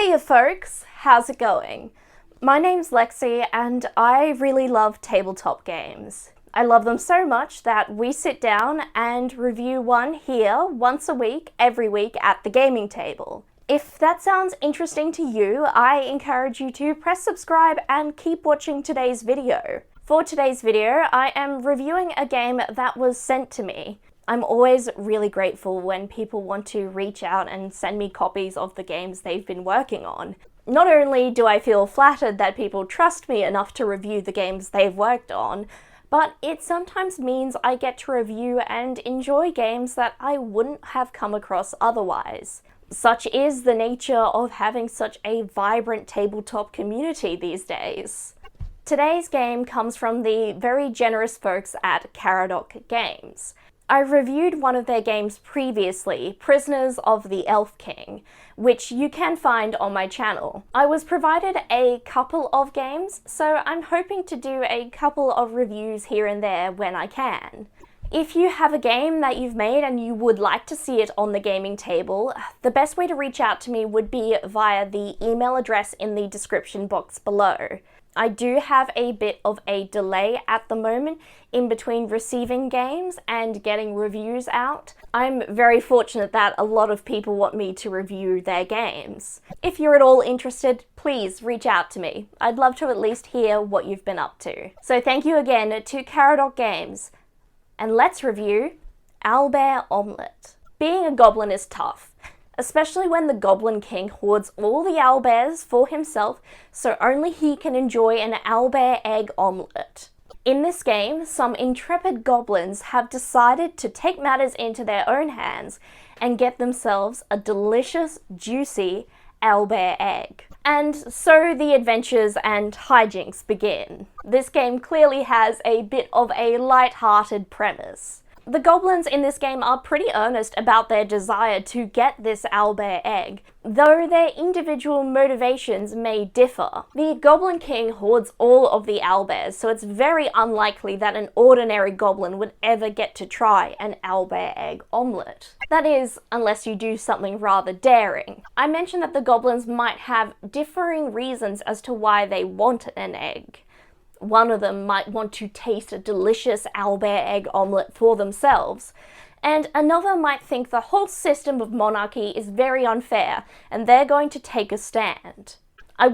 Hiya folks, how's it going? My name's Lexi and I really love tabletop games. I love them so much that we sit down and review one here once a week, every week at the gaming table. If that sounds interesting to you, I encourage you to press subscribe and keep watching today's video. For today's video, I am reviewing a game that was sent to me. I'm always really grateful when people want to reach out and send me copies of the games they've been working on. Not only do I feel flattered that people trust me enough to review the games they've worked on, but it sometimes means I get to review and enjoy games that I wouldn't have come across otherwise. Such is the nature of having such a vibrant tabletop community these days. Today's game comes from the very generous folks at Caradoc Games. I reviewed one of their games previously, Prisoners of the Elf King, which you can find on my channel. I was provided a couple of games, so I'm hoping to do a couple of reviews here and there when I can. If you have a game that you've made and you would like to see it on the gaming table, the best way to reach out to me would be via the email address in the description box below. I do have a bit of a delay at the moment in between receiving games and getting reviews out. I'm very fortunate that a lot of people want me to review their games. If you're at all interested, please reach out to me. I'd love to at least hear what you've been up to. So thank you again to Caradoc Games, and let's review Owlbear Omelette. Being a goblin is tough, especially when the Goblin King hoards all the owlbears for himself so only he can enjoy an owlbear egg omelette. In this game, some intrepid goblins have decided to take matters into their own hands and get themselves a delicious, juicy owlbear egg. And so the adventures and hijinks begin. This game clearly has a bit of a light-hearted premise. The goblins in this game are pretty earnest about their desire to get this owlbear egg, though their individual motivations may differ. The Goblin King hoards all of the owlbears, so it's very unlikely that an ordinary goblin would ever get to try an owlbear egg omelette. That is, unless you do something rather daring. I mentioned that the goblins might have differing reasons as to why they want an egg. One of them might want to taste a delicious owlbear egg omelette for themselves, and another might think the whole system of monarchy is very unfair and they're going to take a stand. I'm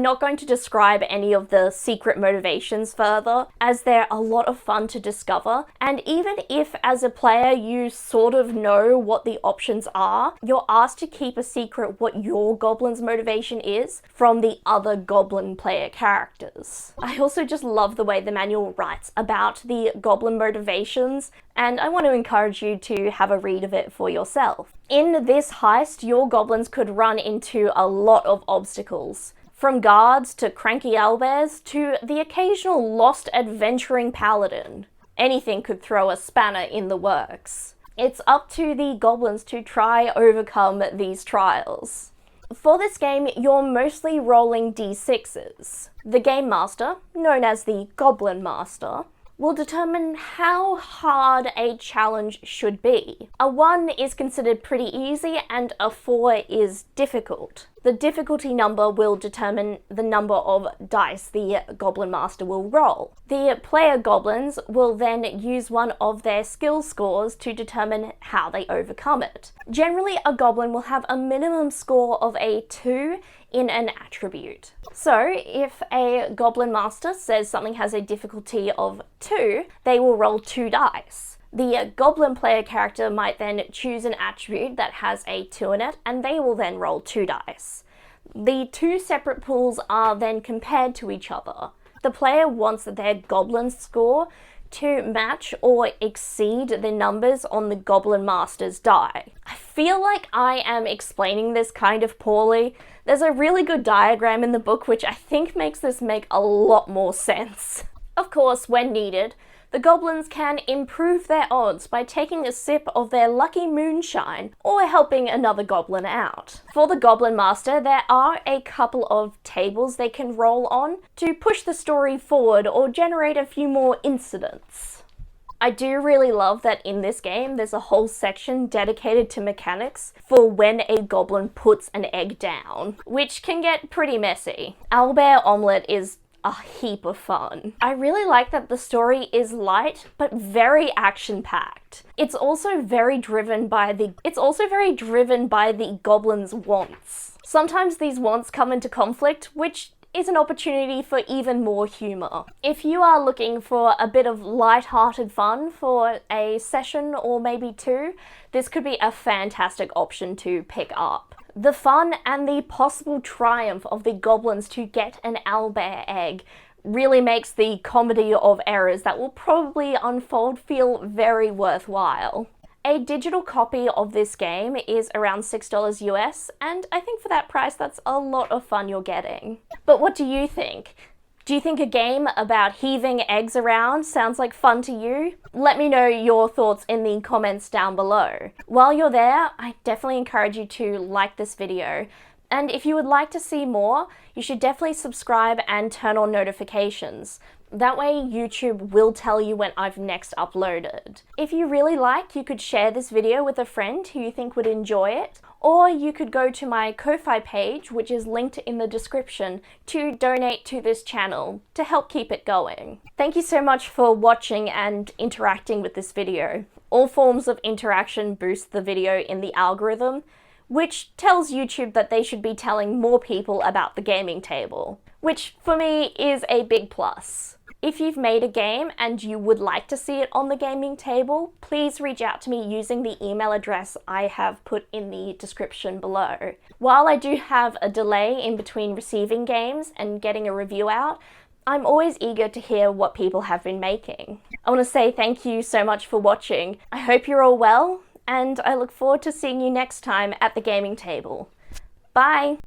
not going to describe any of the secret motivations further, as they're a lot of fun to discover, and even if as a player you sort of know what the options are, you're asked to keep a secret what your goblin's motivation is from the other goblin player characters. I also just love the way the manual writes about the goblin motivations, and I want to encourage you to have a read of it for yourself. In this heist, your goblins could run into a lot of obstacles, from guards to cranky owlbears to the occasional lost adventuring paladin. Anything could throw a spanner in the works. It's up to the goblins to try overcome these trials. For this game, you're mostly rolling d6s. The Game Master, known as the Goblin Master, will determine how hard a challenge should be. A 1 is considered pretty easy and a 4 is difficult. The difficulty number will determine the number of dice the Goblin Master will roll. The player goblins will then use one of their skill scores to determine how they overcome it. Generally, a goblin will have a minimum score of a 2 in an attribute. So if a Goblin Master says something has a difficulty of 2, they will roll 2 dice. The Goblin player character might then choose an attribute that has a 2 in it, and they will then roll 2 dice. The 2 separate pools are then compared to each other. The player wants their Goblin score to match or exceed the numbers on the Goblin Master's die. I feel like I am explaining this kind of poorly. There's a really good diagram in the book which I think makes this make a lot more sense. Of course, when needed, the goblins can improve their odds by taking a sip of their lucky moonshine or helping another goblin out. For the Goblin Master, there are a couple of tables they can roll on to push the story forward or generate a few more incidents. I do really love that in this game there's a whole section dedicated to mechanics for when a goblin puts an egg down, which can get pretty messy. Owlbear Omelette is a heap of fun. I really like that the story is light but very action-packed. It's also very driven by the goblin's wants. Sometimes these wants come into conflict, which is an opportunity for even more humour. If you are looking for a bit of light-hearted fun for a session or maybe two, this could be a fantastic option to pick up. The fun and the possible triumph of the goblins to get an owlbear egg really makes the comedy of errors that will probably unfold feel very worthwhile. A digital copy of this game is around $6 US, and I think for that price that's a lot of fun you're getting. But what do you think? Do you think a game about heaving eggs around sounds like fun to you? Let me know your thoughts in the comments down below. While you're there, I definitely encourage you to like this video. And if you would like to see more, you should definitely subscribe and turn on notifications. That way YouTube will tell you when I've next uploaded. If you really like, you could share this video with a friend who you think would enjoy it, or you could go to my Ko-Fi page, which is linked in the description, to donate to this channel to help keep it going. Thank you so much for watching and interacting with this video. All forms of interaction boost the video in the algorithm, which tells YouTube that they should be telling more people about the gaming table, which for me is a big plus. If you've made a game and you would like to see it on the gaming table, please reach out to me using the email address I have put in the description below. While I do have a delay in between receiving games and getting a review out, I'm always eager to hear what people have been making. I want to say thank you so much for watching. I hope you're all well, and I look forward to seeing you next time at the gaming table. Bye!